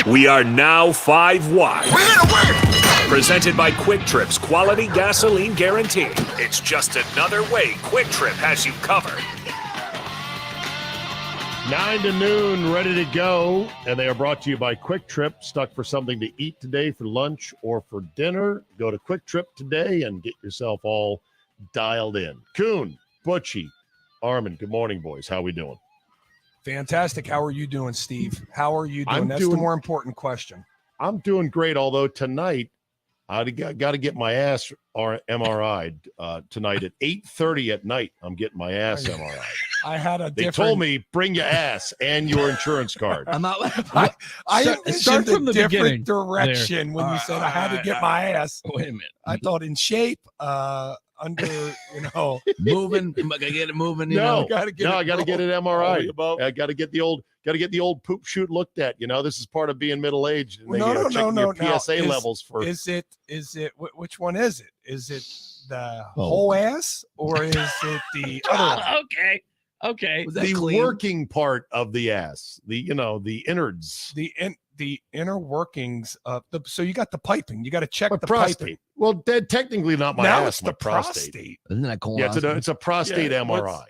We are now 5 wide. Presented by Quick Trip's quality gasoline guarantee. It's just another way Quick Trip has you covered. 9 to noon, ready to go. And they are brought to you by Quick Trip. Stuck for something to eat today for lunch or for dinner? Go to Quick Trip today and get yourself all dialed in. Coon, Butchie, Armin, good morning, boys. How we doing? Fantastic. How are you doing, Steve? How are you doing? That's the more important question. I'm doing great, although tonight I got to get my ass MRI'd tonight at 8:30 at night. I'm getting my ass MRI'd. I had a They told me, bring your ass and your insurance card. I'm not. I start from the different beginning direction when you said I had to get my ass. Wait a minute. I thought in shape, under, moving. Am I gonna get it moving? No, I got to get an MRI. I got to get the old poop shoot looked at. This is part of being middle aged. No. Your PSA levels for. Is it? Which one is it? Is it the whole ass or is it the other one? Okay. The working part of the ass, the innards, the inner workings of the. So you got the piping. You got to check the prostate. piping. Well, technically not my now ass. It's the prostate. Isn't that cool? Yeah, it's a prostate MRI.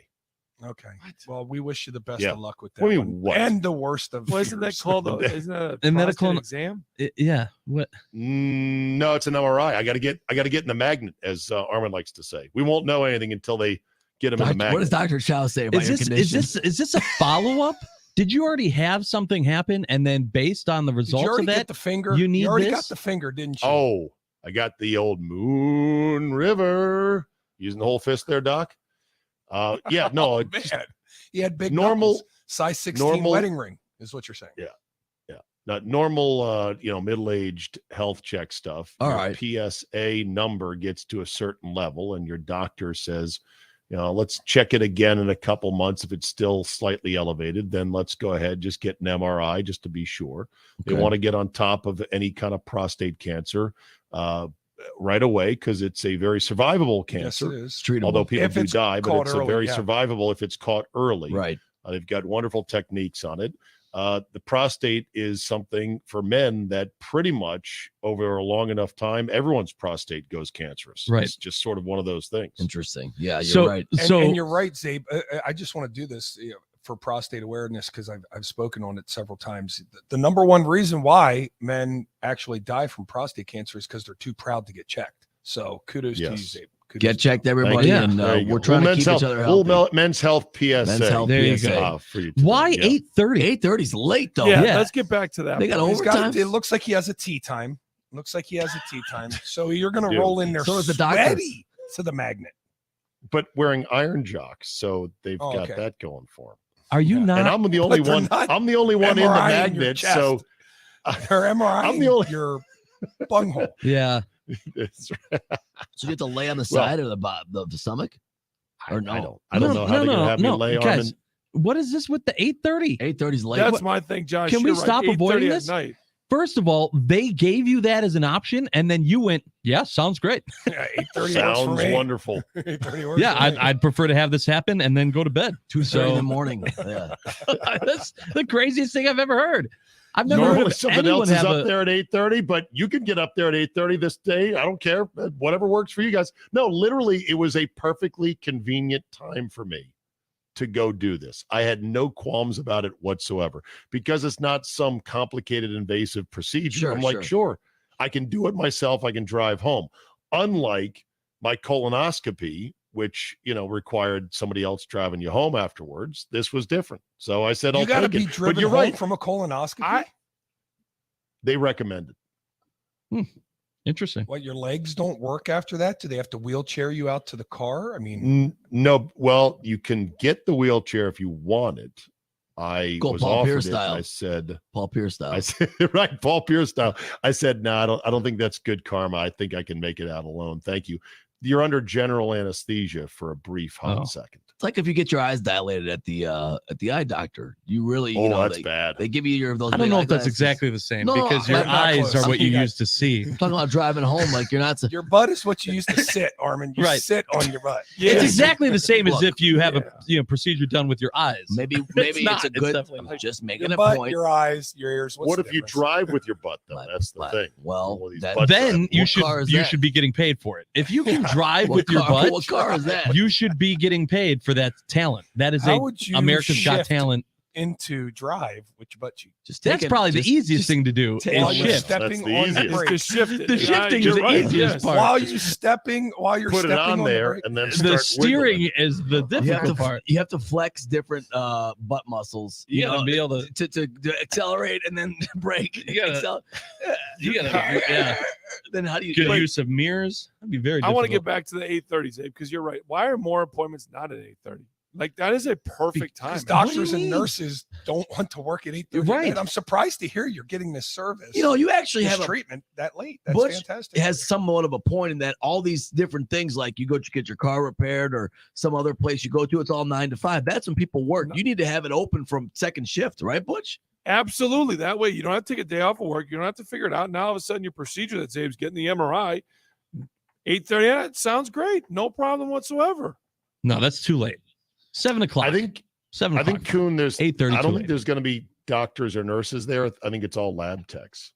Okay. Well, we wish you the best of luck with that. What do you mean, what? And the worst of. Well, isn't that called isn't that a medical exam? Yeah. What? No, it's an MRI. I got to get in the magnet, as Armin likes to say. We won't know anything until they get him in the magnet. What does Dr. Chow say about your condition? Is this a follow-up? Did you already have something happen, and then based on the results of that, get the finger? You already got the finger, didn't you? Oh, I got the old Moon River. Using the whole fist there, Doc. Yeah, no. Man. He had big normal knuckles. Size 16 wedding ring is what you're saying. Yeah. Not normal, middle-aged health check stuff. All your right. PSA number gets to a certain level, and your doctor says, let's check it again in a couple months. If it's still slightly elevated, then let's go ahead, just get an MRI just to be sure. Okay. They want to get on top of any kind of prostate cancer right away because it's a very survivable cancer. Yes, it is. Treatable. Although people If do it's die, but caught it's early, a very yeah. survivable if it's caught early. Right. They've got wonderful techniques on it. The prostate is something for men that pretty much over a long enough time, everyone's prostate goes cancerous. Right. It's just sort of one of those things. Interesting. Yeah, you're right. And you're right, Zabe. I just want to do this for prostate awareness because I've spoken on it several times. The number one reason why men actually die from prostate cancer is because they're too proud to get checked. So kudos to you, Zabe. Get checked, everybody, and we're trying to keep each other healthy. Men's Health PSA. Men's Health there PSA. You go. For you today. Why 8:30? 8:30 is late though. Yeah, let's get back to that. They got overtime. It looks like he has a tea time. So you're going to roll in there. So is the sweaty to the magnet. But wearing iron jocks, so they've got that going for them. Are you not? And I'm the only one. I'm the only one in the magnet. So her MRI. I'm the only your bunghole. Yeah. That's right. So you have to lay on the side or the stomach? Or no? I don't know how they're going to have me lay on. Guys, what is this with the 8:30? 8:30 is late. That's my thing, Josh. Can we stop avoiding this? At night. First of all, they gave you that as an option, and then you went, "Yeah, sounds great." Yeah, 8:30 sounds wonderful. 8:30 yeah, I'd prefer to have this happen and then go to bed. 2:30 in the morning. Yeah, that's the craziest thing I've ever heard. I've never Normally heard of something anyone else is have up there at 8:30, but you can get up there at 8:30 this day. I don't care. Whatever works for you guys. No, literally, it was a perfectly convenient time for me to go do this. I had no qualms about it whatsoever because it's not some complicated, invasive procedure. I'm like, sure, I can do it myself. I can drive home. Unlike my colonoscopy, which, required somebody else driving you home afterwards. This was different. So I said, I'll take it. You got to be driven but you're home right. from a colonoscopy? They recommend it. Interesting. What, your legs don't work after that? Do they have to wheelchair you out to the car? I mean, no. Well, you can get the wheelchair if you want it. I Go was Paul offered Pierce it. style. I said Paul Pierce style. I said right, Paul Pierce style. I said, no, I don't think that's good karma. I think I can make it out alone. Thank you. You're under general anesthesia for a brief hot second. It's like if you get your eyes dilated at the eye doctor, you really, that's bad. They give you those. I don't know if that's eyeglasses. exactly the same No, because I'm your not eyes close. are what you I'm used to see. I'm talking about driving home, like you're not. Your butt is what you used to sit, Armin. You Right. sit on your butt. It's exactly the same as Look, if you have a procedure done with your eyes. Maybe It's it's not. a It's good. definitely not. Just making Your a butt, point. your eyes, your ears. What's What the if you difference? drive with your butt though? But- That's the but- thing. well, All these that- butt Then you What car is should that? be getting paid for it. If you can drive What with your car- butt, What car is that? you should be getting paid for that talent. That is How would you America's Got shift Talent. into drive with your butt cheek? Just That's take it- probably the just- easiest just thing to do. take- Is While you're shift. stepping That's the on the easiest. It's brake. to shift it. The shifting is you're the right, easiest yes. part. While you're stepping Put it on the there brake. and then The start steering wiggling. is the You have difficult to part. you have to flex different butt muscles. You gotta be able to accelerate and then brake. You gotta- Accel- You gotta, yeah. Then how do you? Good like, use of mirrors. That'd be very. I want to difficult. get back to the 8:30s, Abe, because you're right. Why are more appointments not at 8:30? Like that is a perfect time. Because What do you doctors and mean? nurses don't want to work at 8:30. Right. And I'm surprised to hear you're getting this service. you actually this have a treatment that late. That's Butch fantastic. it has somewhat of a point in that all these different things, like you go to get your car repaired or some other place you go to, it's all 9 to 5. That's when people work. You need to have it open from second shift, right, Butch? Absolutely. That way you don't have to take a day off of work. You don't have to figure it out. Now all of a sudden your procedure that Abe's getting the MRI, 8:30. Yeah, it sounds great. No problem whatsoever. No, that's too late. 7 o'clock. I think 7 I o'clock. think Kuhn, there's 8:30 I too don't late. think there's going to be doctors or nurses there. I think it's all lab techs.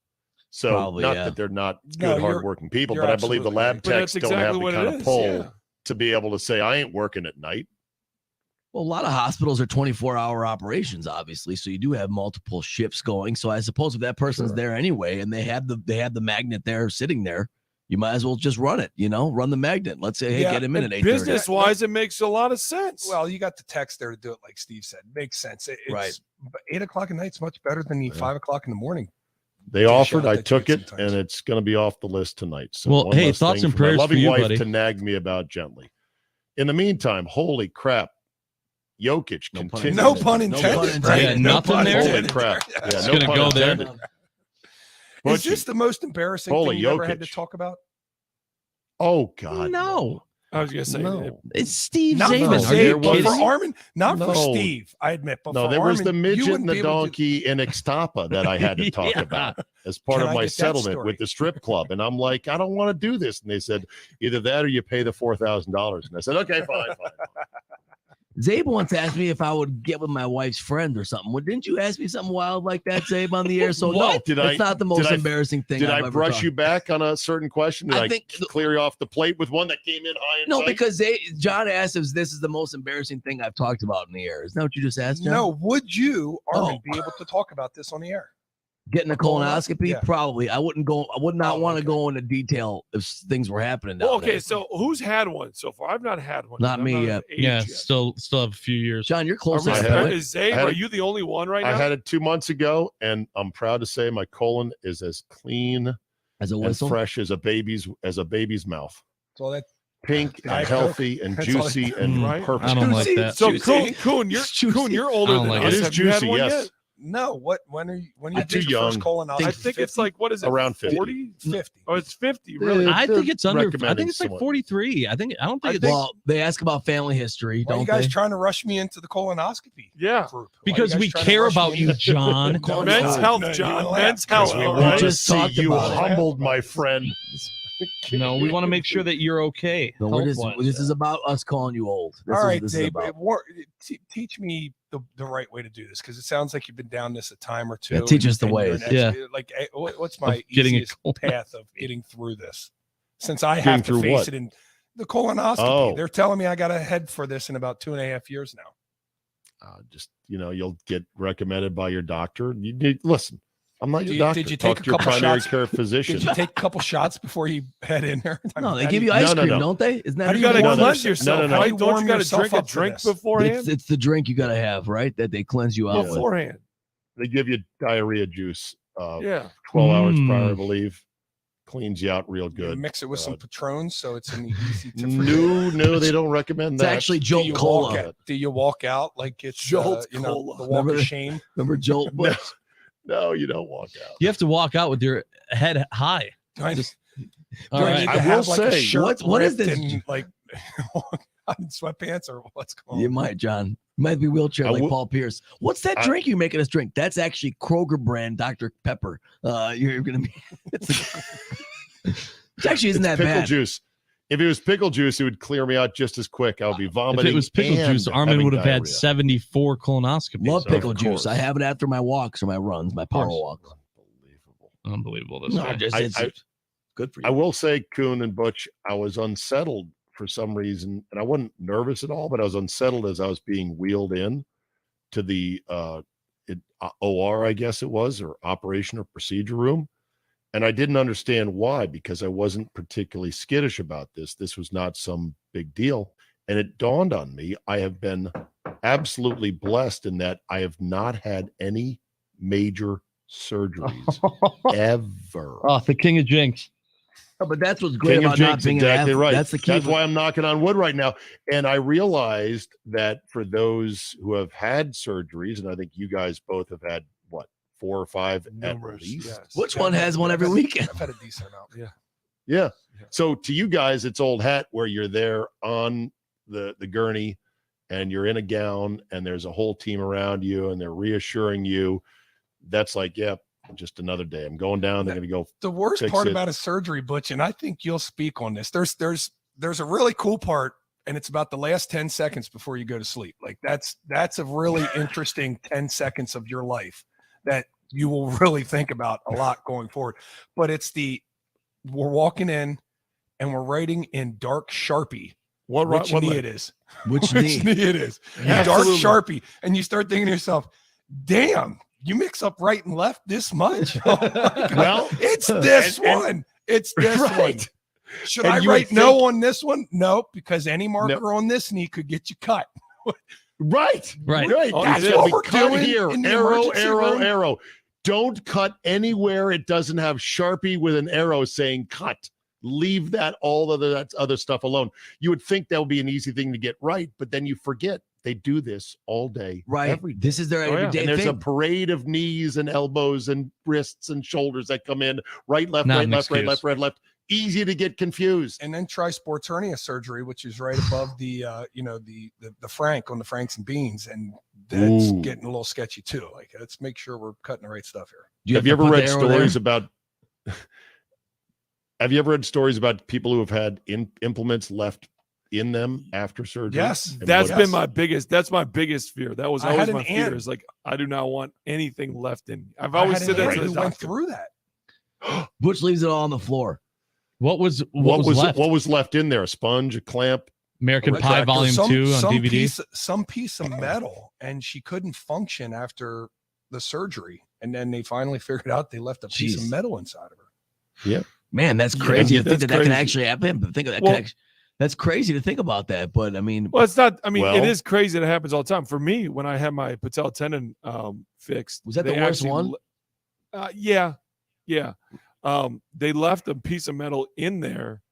So Probably, not yeah. that they're not No, good, you're- hardworking people, you're but I believe the absolutely lab right. But techs that's don't have exactly the what kind it of is. pull Yeah. to be able to say I ain't working at night. Well, a lot of hospitals are 24-hour operations, obviously, so you do have multiple shifts going. So I suppose if that person's Sure. there anyway, and they have the magnet there sitting there, you might as well just run it. Run the magnet. Let's say, hey, Yeah, get him in and at 8:30. Business wise, it makes a lot of sense. Well, you got the text there to do it, like Steve said. Makes sense. It's, Right. But 8 o'clock at night's much better than the Yeah. 5 o'clock in the morning. They Take a offered, shot I that took you it, get sometimes. and it's going to be off the list tonight. So Well, one hey, less thoughts thing and for my prayers for loving you, wife buddy. to nag me about gently. In the meantime, holy crap, Jokic No pun continues. No pun No intended. pun right? intended. Yeah, No nothing pun there? Holy intended. crap! Yeah. Yeah, It's no gonna pun go there. intended. Is Butchie. this the most embarrassing Holy thing you ever had to Jokic. talk about? Oh God, No, I was gonna say no. it's Steve Not Zayn. for No, Are Zabe, you there but kidding for me? Armin, not for No. Steve. I admit, but No, for there was Armin, the you midget wouldn't and the be able to do- donkey in Ixtapa that I had to talk Yeah. about as part Can of I my get that settlement story? with the strip club. And I'm like, I don't want to do this. And they said, either that or you pay the $4,000. And I said, okay, fine. Zabe once asked me if I would get with my wife's friend or something. Well, didn't you ask me something wild like that, Zabe, on the air? So no, What? Did it's I- not the most did I- embarrassing thing. Did I've I ever brush talked- you back on a certain question? Did I I, think- clear you off the plate with one that came in high and No, tight? because John asked if this is the most embarrassing thing I've talked about in the air. Isn't that what you just asked, John? No, would you, Armin, Oh. be able to talk about this on the air? Getting a colonoscopy? Yeah. Probably. I would not Oh, want to okay. go into detail if things were happening down Well, okay, there. so who's had one so far? I've not had one. Not I'm me of yet. age Yeah, yet. still have a few years. John, you're Are close we to I that had point. it. is Zabe, I had are it- you the only one right I now? had it 2 months ago, and I'm proud to say my colon is as clean As a and whistle. fresh as a baby's mouth. So that Pink Diet and Coke. healthy and That's all juicy I- and Right? perfect. I don't like Juicy. that. So Juicy. Kuhn, you're Juicy. older I don't than like us. it. It is Have you had juicy, one yes. yet? no, when you I'm too did your first young. colonoscopy? I think it's like what is it? Around 50. 40? 50. Oh, it's 50. Really? Yeah. I think it's under. I recommending think it's like someone. 43. I don't I think it's think- Well, they ask about family history, Why are you don't guys they? trying to rush me into the colonoscopy Yeah. group? Why are you because guys we trying to care rush me about you, into- John. No, Men's no, health, no, you John. laugh. Men's health. We all want right? to just see talked you about it. humbled, my friend. No, we want to make sure that you're okay. No, health-wise. this is about us calling you old. This All is, right, this is Dave, about. teach me the right way to do this because it sounds like you've been down this a time or two. Yeah, teach us the you're ways. an Like, what's my getting a easiest path of getting through this? Since I Getting have to through face what? it in the colonoscopy. Oh. They're telling me I got to head for this in about 2.5 years now. Just you'll get recommended by your doctor. You need listen. I'm not Did your you- doctor. did you Talk take a to your couple primary shots? care physician. Did you take a couple shots before you head in there? I No, mean, they how give do you ice No, no, cream, no. don't they? Isn't that How how do You got to No, no, cleanse no, yourself. no, no. Right? How do you Don't you warm got to yourself drink a up for drink this? beforehand? It's the drink you got to have, right? That they cleanse you out with. Beforehand. They give you diarrhea juice Yeah. 12 hours Mm. prior, I believe. Cleans you out real You good. mix it with some Uh, Patrons so it's an easy to forget. No, they don't recommend It's that. actually Do Jolt you Cola. walk out? Do you walk out like it's Jolt you know, Cola. the walk Remember of the- shame? Remember Jolt? No, no, you don't walk out. You have to walk out with your head high. Do I, Just- do All I right. need I to will have like a say, shirt what is ripped this? and, like out in sweatpants or what's going on? You might, John. Might be wheelchair I like will- Paul Pierce. What's that drink you're making us drink? That's actually Kroger brand Dr. Pepper. You're gonna be. It actually isn't It's that pickle bad. juice. If it was pickle juice, it would clear me out just as quick. I would be vomiting. If it was pickle and juice, Armin having would have had diarrhea. 74 colonoscopies. Love So, pickle of juice. course. I have it after my walks or my runs, my power course. walks. Unbelievable. This No, guy. just it's good for you. I will say, Kuhn and Butch, I was unsettled for some reason, and I wasn't nervous at all, but I was unsettled as I was being wheeled in to the OR, I guess it was, or operation or procedure room. And I didn't understand why, because I wasn't particularly skittish about this. This was not some big deal. And it dawned on me, I have been absolutely blessed in that I have not had any major surgeries ever. Oh, the king of jinx. Oh, but that's what's great King of about not Jinx, being an exactly athlete. right. That's the key. That's why I'm knocking on wood right now. And I realized that for those who have had surgeries, and I think you guys both have had what, 4 or 5 Numerous, at least. yes. Which Yeah, one has one every weekend? I've had a decent amount. Yeah. Yeah. Yeah. So to you guys, it's old hat where you're there on the gurney and you're in a gown and there's a whole team around you and they're reassuring you. That's like, yeah, just another day. I'm going down. They're going to go. The worst Fix part it. about a surgery, Butch, and I think you'll speak on this. There's a really cool part, and it's about the last 10 seconds before you go to sleep. Like that's a really interesting 10 seconds of your life that you will really think about a lot going forward. But it's we're walking in and we're writing in dark Sharpie which knee it is. Which Which knee? knee it is. Yeah, Dark absolutely. Sharpie. And you start thinking to yourself, damn, you mix up right and left this much? Oh my God. Well, It's this and- one. It's this one. Right. Should And I you would write no think- on this one? No, because any marker on this knee could get you cut. Right. Right. Right. Oh, That's it is. what We're cut doing here. in the Arrow, emergency arrow, room. arrow. Don't cut anywhere it doesn't have Sharpie with an arrow saying cut. Leave that that other stuff alone. You would think that would be an easy thing to get right, but then you forget they do this all day. Right. Every day. This is their Oh, yeah. everyday And there's a thing. parade of knees and elbows and wrists and shoulders that come in right, left, Not right, an left, right, excuse. left, right, left. Easy to get confused. And then try sports hernia surgery, which is right above the the Frank on the Franks and Beans. And that's Ooh. getting a little sketchy too. Like, let's make sure we're cutting the right stuff here. Do Have you to ever put the read arrow there? stories about? Have you ever read stories about people who have had implements left in them after surgery? Yes. And That's what- been my biggest fear. That was I had always an my fear. aunt- Is like I do not want anything left in me. I've I always had said an that aunt to the who went doctor. through that. Butch leaves it all on the floor. What was left? what was left in there? A sponge, a clamp. American Like Pie that. Volume 2 on DVD. Some piece of metal, and she couldn't function after the surgery. And then they finally figured out they left a piece of Jeez. metal inside of her. Man, that's Yeah, crazy to think that's that can crazy. actually happen. But think of that. Well- That's crazy to think about that. But I mean, Well, it's not. I mean, it Well- is crazy. That happens all the time. For me, when I had my patella tendon fixed, Was that the they worst actually one? Yeah. They left a piece of metal in there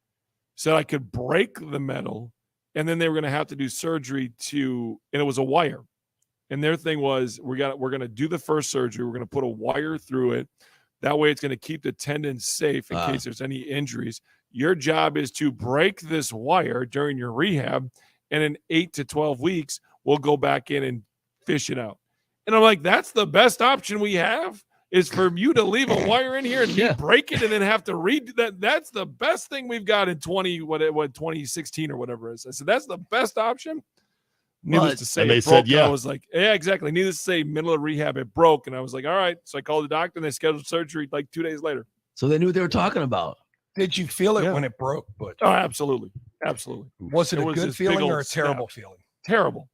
so I could break the metal, and then they were going to have to do surgery and it was a wire. And their thing was, we're going to do the first surgery. We're going to put a wire through it. That way, it's going to keep the tendon safe in case there's any injuries. Your job is to break this wire during your rehab, and in 8 to 12 weeks, we'll go back in and fish it out. And I'm like, that's the best option we have, is for you to leave a wire in here and me Yeah. break it and then have to redo that. That's the best thing we've got in 2016 or whatever it is. I said, that's the best option. Needless Well, to say, and they it said, broke, and yeah. I was like, yeah, exactly. Needless to say, middle of rehab, it broke. And I was like, all right. So I called the doctor and they scheduled surgery like 2 days later. so they knew what they were talking about. Did you feel it Yeah. when it broke, Butch? Oh, absolutely. Absolutely. Was it it a was good this big feeling or old a terrible snap. feeling? Terrible.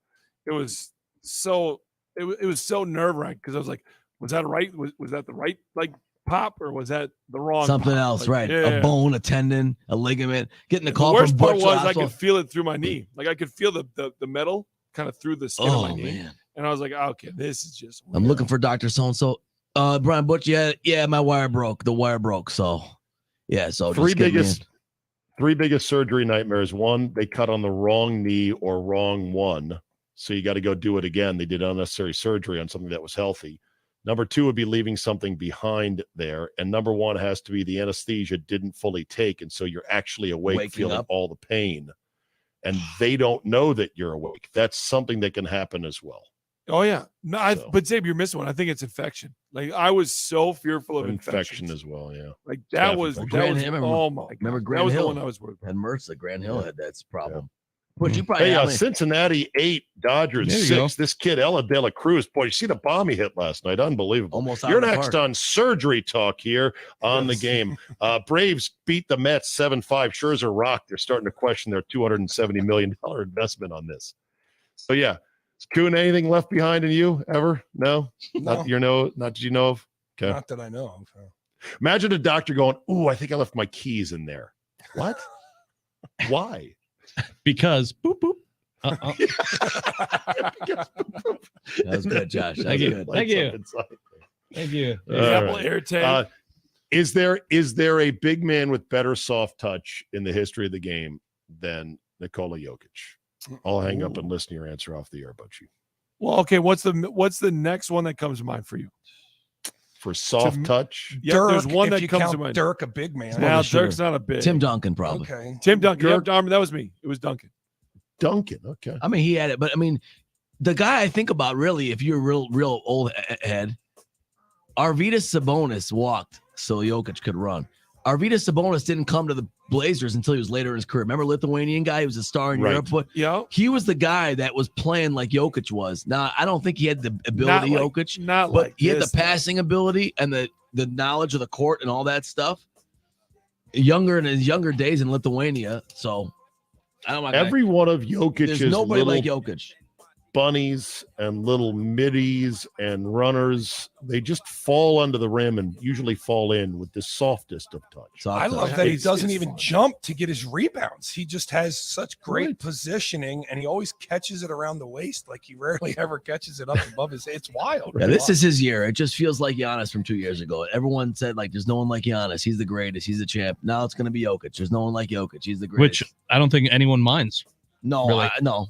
It was so, it was so nerve wracking because I was like, was that right? Was that the right like pop or was that the wrong Something pop? else, Like, right? yeah. A bone, a tendon, a ligament. Getting the The call worst from part Butch was I Lasso. could feel it through my knee. Like I could feel the metal kind of through the skin of my Oh knee. man, And I was like, okay, this is just I'm weird. looking for Dr. So-and-so. Brian Butch, yeah, my wire broke. The wire broke. So yeah, so Three just get me in. biggest surgery nightmares. One, they cut on the wrong knee or wrong one. So you got to go do it again. They did unnecessary surgery on something that was healthy. Number two would be leaving something behind there. And number one has to be the anesthesia didn't fully take. And so you're actually awake Waking feeling up. all the pain. and they don't know that you're awake. That's something that can happen as well. Oh yeah, no, So. but Zabe, you're missing one. I think it's infection. Like I was so fearful of Infection infections. as well, yeah. Like that Staph was infection. that was. Grant Hill, Oh my remember god, Grant that was Hill? the one I was worried about. And MRSA, Grant Hill Yeah. had that problem. But you probably Hey, how many- Cincinnati 8, Dodgers There you 6. This kid, Ella De La Cruz. Boy, you see the bomb he hit last night? Unbelievable. almost out You're of the next park. on Surgery Talk here on the Yes. game. Braves beat the Mets 7-5. Scherzer rocked. They're starting to question their $270 million investment on this. So, yeah. Kuhn, anything left behind in you ever? No? No, Not that you know of? Okay. not that I know of. Imagine a doctor going, "Ooh, I think I left my keys in there." What? Why? Because boop boop. That was good, Josh. That Thank was you. good. Thank you. Lights up inside. Thank you. All Apple right. AirTag. Is there a big man with better soft touch in the history of the game than Nikola Jokic? I'll hang up and listen to your answer off the air, Butchie. Well, okay. What's the next one that comes to mind for you? For soft To- touch, Yeah, Dirk, there's one if that you comes count to mind. Dirk, a big man. Now shooter. Dirk's not a big. Tim Duncan, probably. Okay. Tim Duncan. Dirk. Yep, that was me. It was Duncan. Duncan. Okay. I mean, he had it, but I mean, the guy I think about really, if you're a real old head, Arvydas Sabonis walked so Jokic could run. Arvydas Sabonis didn't come to the Blazers until he was later in his career. Remember, Lithuanian guy? He was a star in Right. Europe, but Yeah. he was the guy that was playing like Jokic was. Now, I don't think he had the ability Not Jokic, Not but like he had this, the passing ability and the knowledge of the court and all that stuff. Younger in his younger days in Lithuania, so I don't know. Every one of Jokic's There's nobody little like Jokic. bunnies and little middies and runners, they just fall under the rim and usually fall in with the softest of touch. Soft I touch. love that he It's- doesn't it's even fun. jump to get his rebounds. He just has such great Right. positioning, and he always catches it around the waist. Like he rarely ever catches it up above his head. It's wild. Yeah, this is his year. It just feels like Giannis from 2 years ago. Everyone said like, "There's no one like Giannis. He's the greatest. He's the champ." Now it's going to be Jokic. There's no one like Jokic. He's the greatest. Which I don't think anyone minds. no, really. no.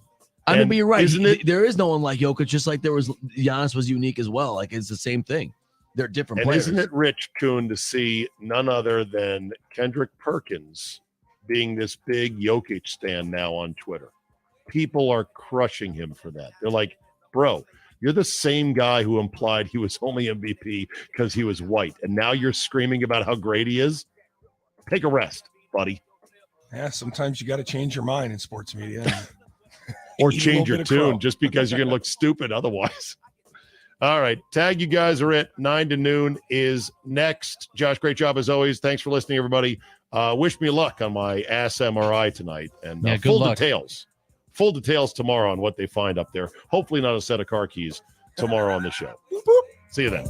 I mean, And but you're right. isn't it- There is no one like Jokic. Just like there was Giannis was unique as well. Like it's the same thing. They're different And players. isn't it rich, Kuhn, to see none other than Kendrick Perkins being this big Jokic stan now on Twitter? People are crushing him for that. They're like, bro, you're the same guy who implied he was only MVP because he was white. And now you're screaming about how great he is? Take a rest, buddy. Yeah, sometimes you got to change your mind in sports media. Or Eat a change little your bit of crow. tune just because you're going to look stupid otherwise. All right. Tag you guys are at 9 to noon is next. Josh, great job as always. Thanks for listening, everybody. Wish me luck on my ass MRI tonight. And Yeah, good full luck. details. Full details tomorrow on what they find up there. Hopefully not a set of car keys tomorrow on the show. See you then.